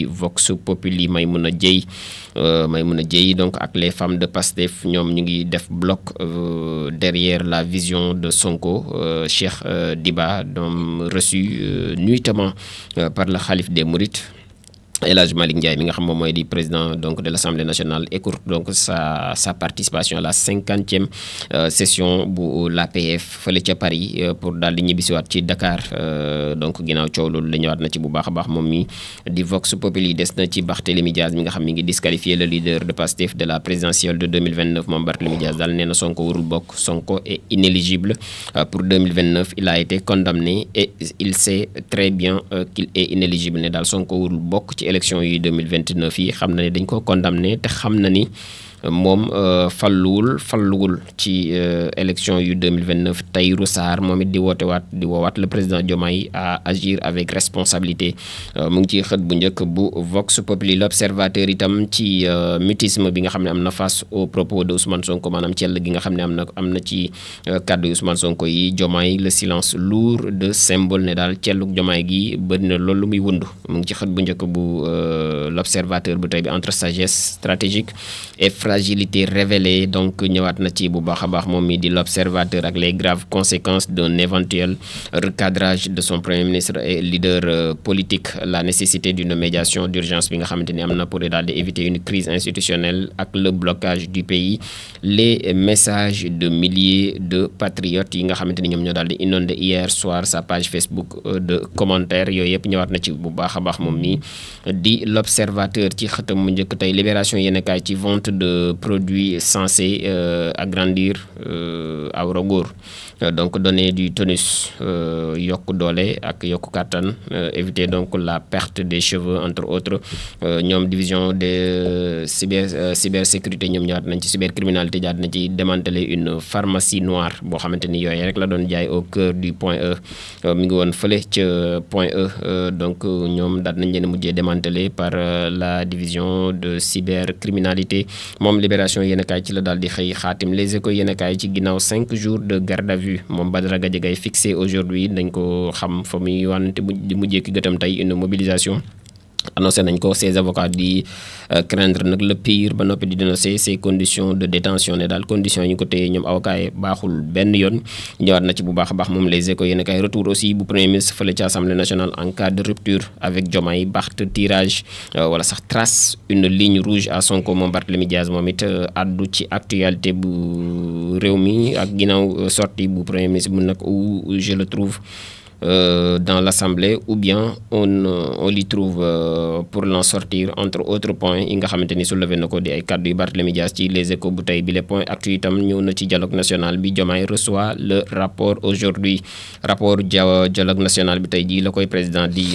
Vox Populi Maïmouna Dièye donc ak les femmes de Pastef ñoom ñu ngi def bloc derrière la vision de Sonko. Cheikh Diba donc reçu nuitamment par le khalife des Mourides El Hadj Malick Ndiaye mi nga xam moom mooy di président donc de l'Assemblée nationale écourte donc sa participation à la 50e session bu l'APF fële ca Paris pour daal di ñibbisiwaat ci Dakar donc ginnaaw coow loolu la ñëwaat na ci bu baax a baax moom mi di Vox Populi des na ci Barthélémy Diaz mi nga xam mi ngi disqualifié le leader de Pastef de la présidentielle de 2029 moom Barthélémy Diaz daal nee na Sonko warul bokk. Sonko est inéligible pour 2029 il a été condamné et il sait très bien qu'il est inéligible ne daal Sonko warul bokk ci élection yi 2029 yi xam na ne dañ ko condamné te xam na ni moom falluwul ci élection yu 2029 Tahirou Sarr moom it di woowaat le président Diomaye à agir avec responsabilité mu ngi ci xët bu njëkk bu Vox Populi. L'Observateur itam ci mutisme bi nga xam ne am na face aux propos de Ousmane Sonko maanaam cell gi nga xam ne am na ci kàddu Ousmane Sonko yi. Diomaye le silence lourd de symbole ne daal celluk Diomaye gi bëri na loolu muy wund mu ngi ci xët bu njëkk bu L'Observateur bu tey bi entre sagesse stratégique et fragilité révélée donc ñëwaat na ci bu baax a baax moom mi di L'Observateur ak les graves conséquences d'un éventuel recadrage de son premier ministre et leader politique. La nécessité d'une médiation d'urgence bi nga xamante ni am na pour daal di éviter une crise institutionnelle ak le blocage du pays. Les messages de milliers de patriotes yi nga xamante ni ñoom ñoo daal di inondé hier soir sa page Facebook de commentaires yooyu yëpp ñëwaat na ci bu baax a baax moom mi di L'Observateur ci xëtam mu njëkk tey. Libération yéen kaay ci vente de produits censés agrandir awra góor donc donner du tonus yokk doole ak yokk kàttan éviter donc la perte des cheveux entre autres. ñoom division de cybersécurité ñoom ñëwaat nañ ci cybercriminalité jaat na ci démanteler une pharmacie noire boo xamante ni yooyu rek la doon jaay au cœur du Point E mi ngi woon fële ca Point E donc ñoom daat nañ leen mujjee démanteler par la division de cybercriminalité. moom Libération yéen a kaay ci la daal di xëy xaatim. Les Échos yéen a kaay ci ginnaaw 5 jours de garde à vue moom Badara Gadiaga fixé aujourd'hui dañ ko xam fa muy wante di mujjee ki gëtam tey une mobilisation. Annoncé nañ ko ses avocats di craindre nag le pire ba noppi di dénoncer ces conditions de détention ne daal conditions yi ñu ko téye ñoom avocats yi baaxul benn yoon. ñëwaat na ci bu baax a baax moom Les Échos yéen a kaay retour aussi bu premier ministre fële ci assemblée nationale en cas de rupture avec Diomaye Barth tirage wala sax trace une ligne rouge à Sonko moom Barthélémy Diaz moom it addu ci actualité bu réew mi ak ginnaaw sortie bu premier ministre bu nag où je le trouve dans l'Assemblée ou bien on l'y trouve pour l'en sortir entre autres points yi nga xamante ni soulevé na ko di ay kàddu yu Barthélémy Dias ci Les Échos bu tey bi les points actu itam ñëw na ci dialogue national bi. Diomaye reçoit le rapport aujourd'hui rapport dialogue national bi tey jii la koy président di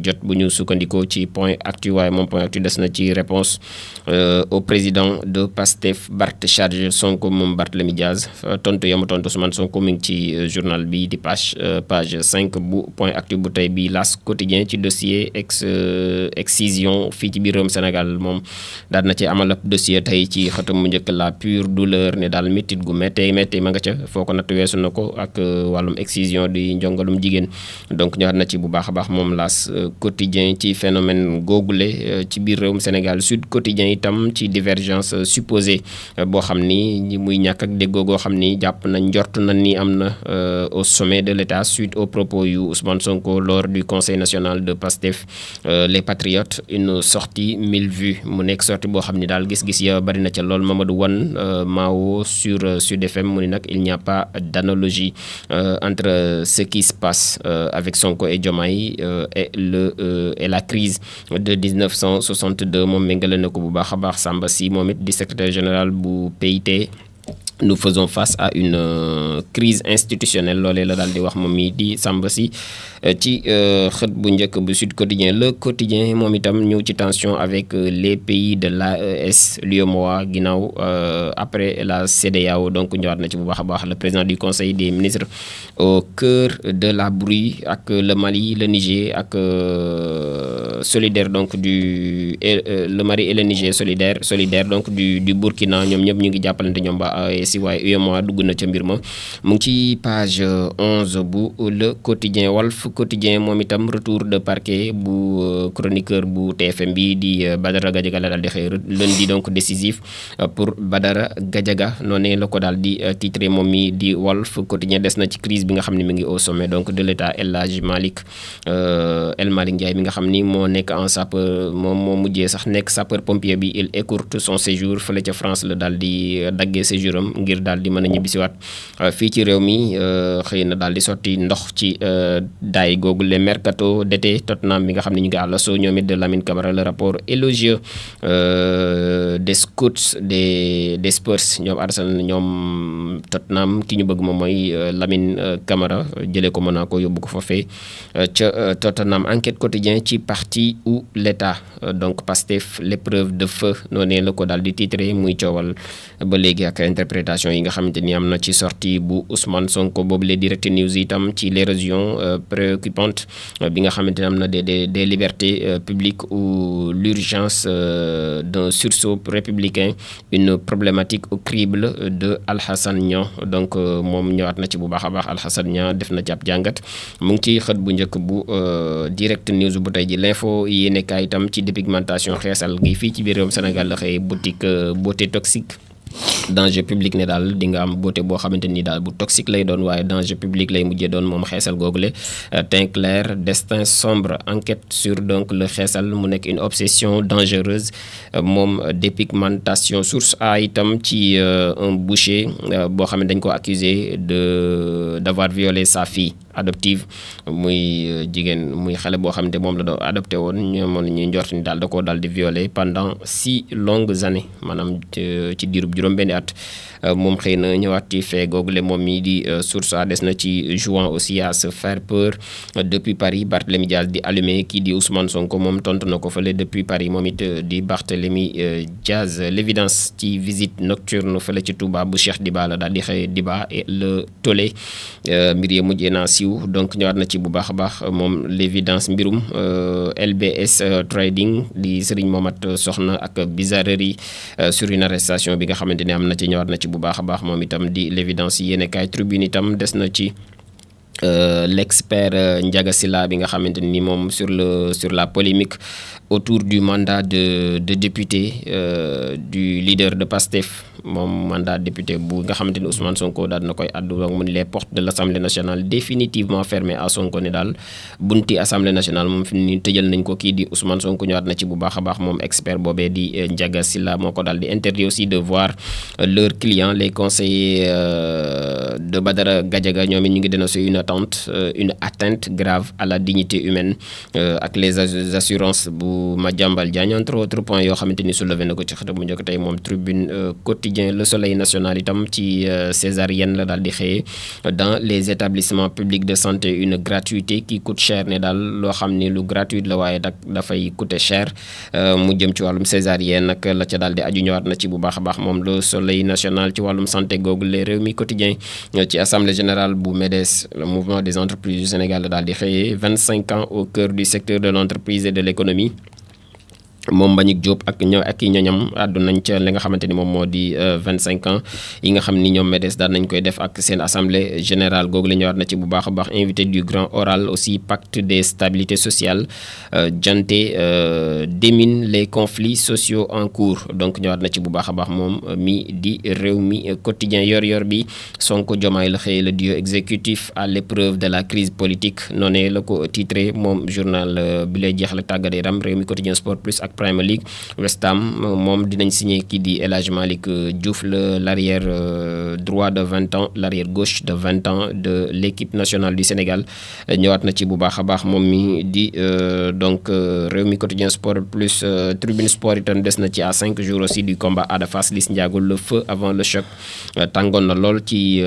jot bu ñu sukkandikoo ci point actu waaye moom point actu des na ci réponse au président de Pastef Barth charge Sonko moom Barthélémy Dias tontu yamu tontu Ousmane Sonko mi ngi ci journal bi di page 5 bu point actu bu tey bi L'As quotidien ci dossier excision fii ci biir réewum Sénégal moom daal na ci amal ab dossier tey ci xëtam mu njëkk la pure douleur ne daal méttit gu méttee ma nga ca foo ko natt weesu na ko ak wàllum excision di njongalum jigéen donc ñëwaat na ci bu baax a baax moom L'As quotidien ci phénomène googule ci biir réewum Sénégal. Sud quotidien itam ci divergence supposée boo xam ni muy ñàkk ak déggoo goo xam ni jàpp nañ njort nañ ni am na au sommet de l'État suite aux propos yu Ousmane Sonko lors du conseil national de Pastef les patriotes une sortie 1000 vues mu nekk sortie boo xam ni daal gis-gis ya bari na ca lool. Mamadou Wane Mao sur Sud FM mu ni nag il n'y a pas d'analogie entre ce qui se passe avec Sonko et Diomaye et la crise de 1962 moom méngale na ko bu baax a baax. Samba Sy moom it di secrétaire général bu PIT nous faisons face à une crise institutionnelle loolee la daal di wax moom mii di Samba Sy ci xët bu njëkk bu Sud Quotidien. Le Quotidien moom itam ñëw ci tension avec les pays de l'AES l'UEMOA ginnaaw après la CEDEAO donc ñëwaat na ci bu baax a baax. Le président du conseil des ministres au cœur de la brouille ak le Mali le Niger ak solidaire donc le Mali et le Niger solidaire donc du Burkina ñoom ñëpp ñu ngi jàppalante ñoom ba si waaye UEMOA dugg na ca mbir ma mu ngi ci page 11 bu le quotidien Walf Quotidien moom itam retour de parquet bu chroniqueur bu TFM bi di Badara Gadiaga la daal di xëy lundi donc décisif pour Badara Gadiaga noonu la ko daal di titré moom mi di Walf Quotidien des na ci crise bi nga xam ne mi ngi au sommet donc de l'État El Malick Ndiaye mi nga xam ni moo nekk en sapeur moom moo mujjee sax nekk sapeur pompier bi il écourte son séjour fële ca France la daal di daggee séjour am ngir daal di mën a ñibbisiwaat fii ci réew mi xëy na daal di sotti ndox ci daay googu le mercato d'été Tottenham bi nga xam ne ñu ngi à l'assaut ñoom it de Lamine Camara le rapport élogieux des scouts des Spurs ñoom Arsenal ñoom Tottenham ki ñu bëgg moom mooy Lamine Camara jëlee ko Monaco yóbbu ko foofee ca Tottenham. Enquête quotidien ci parti ou l'État donc Pastef l'épreuve de feu noonu la ko daal di titré muy coowal ba léegi ak interprétation yi nga xamante ni am na ci sortie bu Ousmane Sonko boobu les Direct News itam ci l'érosion préoccupante bi nga xamante ni am na des libertés publiques ou l'urgence d'un sursaut républicain une problématique au crible de Alhassane Niang donc moom ñëwaat na ci bu baax a baax Alhassane Niang def na ci ab jàngat mu ngi ci xët bu njëkk bu Direct News bu tey ji l'info yéene kaay itam ci dépigmentation xeesal gi fii ci biir réewum Sénégal la xëy boutique beauté toxique danger public ne daal di nga am beauté boo xamante ni daal bu toxique lay doon waaye danger public lay mujjee doon moom xeesal googule teint clair destin sombre enquête sur donc le xeesal mu nekk une obsession dangereuse moom dépigmentation source a itam ci un boucher boo xam ne dañ ko accusé d'avoir violé sa fille adoptive muy jigéen muy xale boo xamante moom la doon adopté woon ñoom ñuy njort ni daal da koo daal di violé pendant 6 longues années maanaam ci diirub juróom-benni at moom xëy na ñëwaat ci fee googule moom mii di source a des na ci jouant aussi à se faire peur depuis Paris Barthélémy Diaz di allumé kii di Ousmane Sonko moom tontu na ko fële depuis Paris moom it di Barthélémy Diaz l'évidence ci visite nocturne fële ci Touba bu Cheikh Diba la daal di xëy Diba et le tollé mbir yi mujjee naa siiw donc ñëwaat na ci bu baax a baax moom l'évidence mbirum LBS trading di Serigne Momat Soxna ak bizarrerie sur une arrestation bi nga xamante ne am na ci ñëwaat na ci bu baax a baax moom itam di l'évidence yéene kaay tribune itam des na ci l'expert Ndiaga Sylla bi nga xamante ni moom sur la polémique autour du mandat de député du leader de PASTEF moom mandat député bu nga xamante ni Ousmane Sonko daal na koy addu donc mu ni les portes de l'Assemblée nationale définitivement fermées à Sonko ne daal bunti Assemblée nationale moom fi ni tëjal nañ ko kii di Ousmane Sonko ñëwaat na ci bu baax a baax moom expert boobee di Ndiaga Sylla moo ko daal di interdit aussi de voir leurs clients les conseillers de Badara Gadiaga ñoom it ñu ngi dénoncer une atteinte grave à la dignité humaine ak les assurances bu Madiambal Diagne entre autres points yoo xamante ni soulevé na ko ci xëtam bu njëkk tey moom tribune quotidien le soleil national itam ci césarienne la daal di xëyee dans les établissements publics de santé une gratuité qui coûte cher ne daal loo xam ni lu gratuite la waaye dak dafay coûter cher mu jëm ci wàllum césarienne nag la ca daal di aju ñëwaat na ci bu baax a baax moom le soleil national ci wàllum santé googu les Rewmi quotidien ci assemblée générale bu MEDES le mouvement des entreprises du Sénégal la daal di xëyee 25 ans au cœur du secteur de l'entreprise et de l'économie moom Mbagnick Diop ak i ñoñam àddu nañ ca li nga xamante ni moom moo di 25 ans yi nga xam ni ñoom MEDES daan nañ koy def ak seen assemblée générale googu la ñëwaat na ci bu baax a baax invité du grand oral aussi pacte des stabilités sociales Dianté démine les conflits sociaux en cours donc ñëwaat na ci bu baax a baax moom mi di Rewmi quotidien yor bi Sonko Diomaye la xëy le duo exécutif à l'épreuve de la crise politique noonu la ko titré moom journal bi lay jeexal tàggat yaram Rewmi quotidien sport plus ak Premier League West Ham moom dinañ signé kii di El Hadj Malick Diouf l'arrière droit de 20 ans l'arrière gauche de 20 ans de l'équipe nationale du Sénégal ñëwaat na ci bu baax a baax moom mi di donc Rewmi quotidien sport plus Tribune Sport itam des na ci à 5 jours aussi du combat Ada Fass Liss Ndiago le feu avant le choc tàngoon na lool ci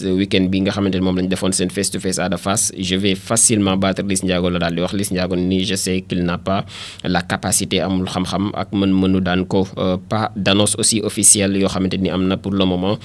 week-end bi nga xamante ne moom lañ defoon seen face to face Ada Fass je vais facilement battre Liss Ndiago la daal di wax Liss Ndiago ni je sais qu'il n'a pas la capacité amul xam-xam ak mën-mënu daan ko pas d'annonce aussi officielle yoo xamante ni am na pour le moment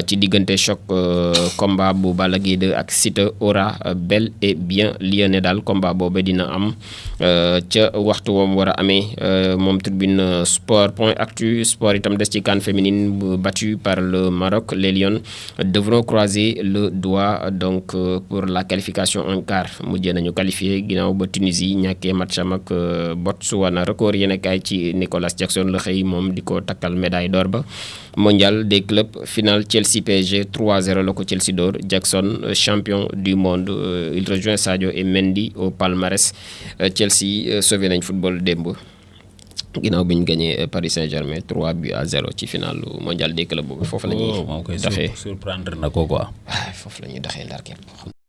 ci diggante choc combat bu Balla Gaye 2 ak Siteu aura bel et bien lieu ne daal combat boobu dina am ca waxtu woom war a amee moom Tribune Sport point actu sport itam des ci CAN féminine battue par le Maroc les Lions devront croiser le doigt donc pour la qualification en quart mujjee nañu qualifié ginnaaw ba Tunisie ñàkkee matcham ak Botswana record yéen kaay ci Nicolas Jackson la xëy moom di ko takkal médaille d'or ba mondial des clubs final Chelsea PSG 3-0 la ko Chelsea d'or Jackson champion du monde il rejoint Sadio et Mendy au palmarès Chelsea sauvé nañ football démb ginnaaw bi ñu gagné Paris Saint-Germain 3-0 ci final mondial des clubs boobu foofu la ñuy doxee surprendre na ko quoi. foofu la ñuy doxee ndar képp